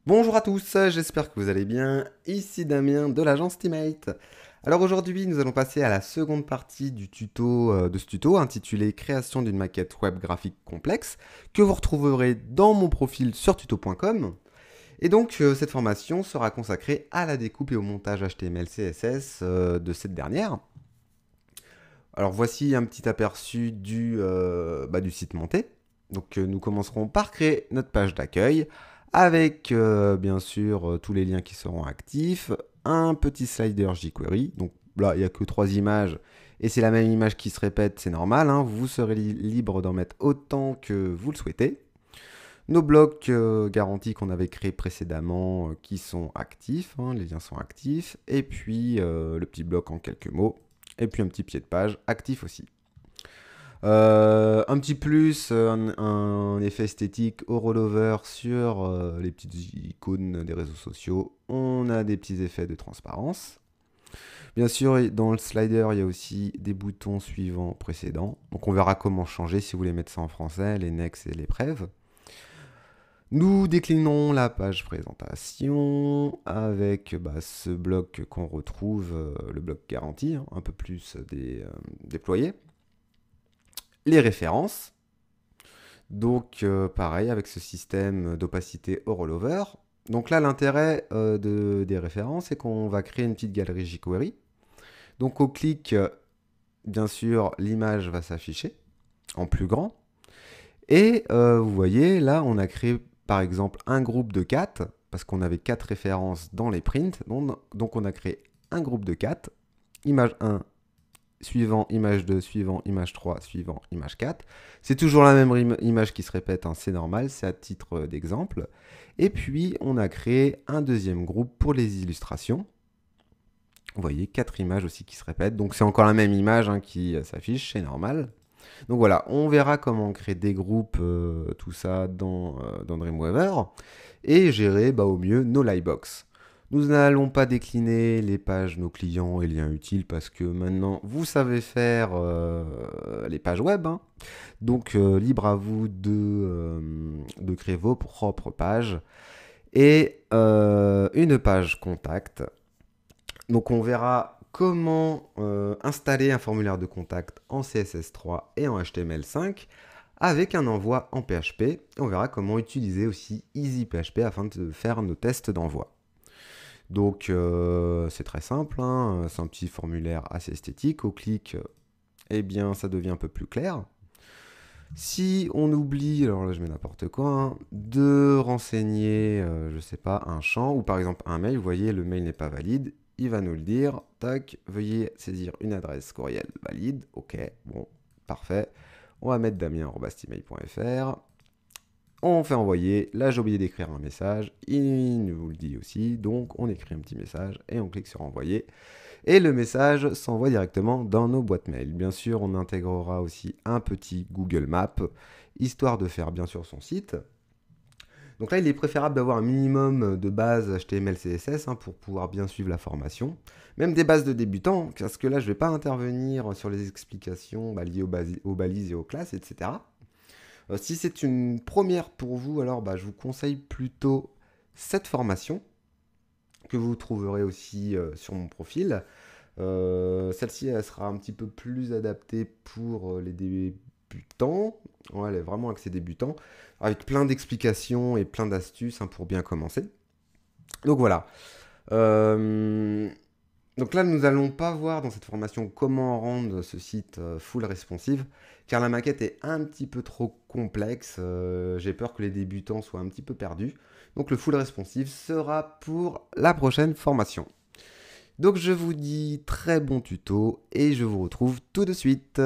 Bonjour à tous, j'espère que vous allez bien. Ici Damien de l'agence Teammate. Alors aujourd'hui, nous allons passer à la seconde partie du tuto de ce tuto intitulé Création d'une maquette web graphique complexe que vous retrouverez dans mon profil sur tuto.com. Et donc cette formation sera consacrée à la découpe et au montage HTML CSS de cette dernière. Alors voici un petit aperçu du site monté. Donc nous commencerons par créer notre page d'accueil avec bien sûr tous les liens qui seront actifs, un petit slider jQuery. Donc là, il n'y a que 3 images et c'est la même image qui se répète, c'est normal, hein. Vous serez libre d'en mettre autant que vous le souhaitez. Nos blocs garantis qu'on avait créés précédemment qui sont actifs, hein, les liens sont actifs. Et puis le petit bloc en quelques mots. Et puis un petit pied de page actif aussi. Un petit plus, un effet esthétique au rollover sur les petites icônes des réseaux sociaux. On a des petits effets de transparence. Bien sûr, dans le slider, il y a aussi des boutons suivants précédents. Donc on verra comment changer si vous voulez mettre ça en français, les next et les prev. Nous déclinons la page présentation avec ce bloc qu'on retrouve, le bloc garanti, hein, un peu plus déployé. Les références. Donc pareil avec ce système d'opacité au rollover. Donc là l'intérêt des références c'est qu'on va créer une petite galerie jQuery. Donc au clic, bien sûr l'image va s'afficher en plus grand. Et vous voyez là on a créé par exemple un groupe de 4 parce qu'on avait 4 références dans les prints. Donc on a créé un groupe de 4, image 1, suivant, image 2, suivant, image 3, suivant, image 4. C'est toujours la même image qui se répète, hein, c'est normal, c'est à titre d'exemple. Et puis, on a créé un deuxième groupe pour les illustrations. Vous voyez, 4 images aussi qui se répètent. Donc, c'est encore la même image hein, qui s'affiche, c'est normal. Donc voilà, on verra comment créer des groupes, tout ça dans Dreamweaver. Et gérer au mieux nos lightbox. Nous n'allons pas décliner les pages nos clients et liens utiles parce que maintenant vous savez faire les pages web. Hein. Donc libre à vous de créer vos propres pages. Et une page contact. Donc on verra comment installer un formulaire de contact en CSS3 et en HTML5 avec un envoi en PHP. Et on verra comment utiliser aussi EasyPHP afin de faire nos tests d'envoi. Donc c'est très simple, hein, c'est un petit formulaire assez esthétique. Au clic, eh bien ça devient un peu plus clair. Si on oublie, alors là je mets n'importe quoi, hein, de renseigner, je sais pas, un champ ou par exemple un mail, vous voyez le mail n'est pas valide, il va nous le dire, tac, veuillez saisir une adresse courriel valide, ok, bon, parfait. On va mettre damien@steamail.fr. On fait envoyer, là j'ai oublié d'écrire un message, il nous le dit aussi, donc on écrit un petit message et on clique sur envoyer. Et le message s'envoie directement dans nos boîtes mail. Bien sûr, on intégrera aussi un petit Google Maps, histoire de faire bien sûr son site. Donc là, il est préférable d'avoir un minimum de bases HTML, CSS hein, pour pouvoir bien suivre la formation. Même des bases de débutants, parce que là, je ne vais pas intervenir sur les explications liées aux balises et aux classes, etc. Si c'est une première pour vous, alors je vous conseille plutôt cette formation que vous trouverez aussi sur mon profil. Celle-ci, elle sera un petit peu plus adaptée pour les débutants. Ouais, elle est vraiment axée débutants, avec plein d'explications et plein d'astuces hein, pour bien commencer. Donc voilà. Donc là, nous n'allons pas voir dans cette formation comment rendre ce site full responsive, car la maquette est un petit peu trop complexe. J'ai peur que les débutants soient un petit peu perdus. Donc le full responsive sera pour la prochaine formation. Donc je vous dis très bon tuto et je vous retrouve tout de suite.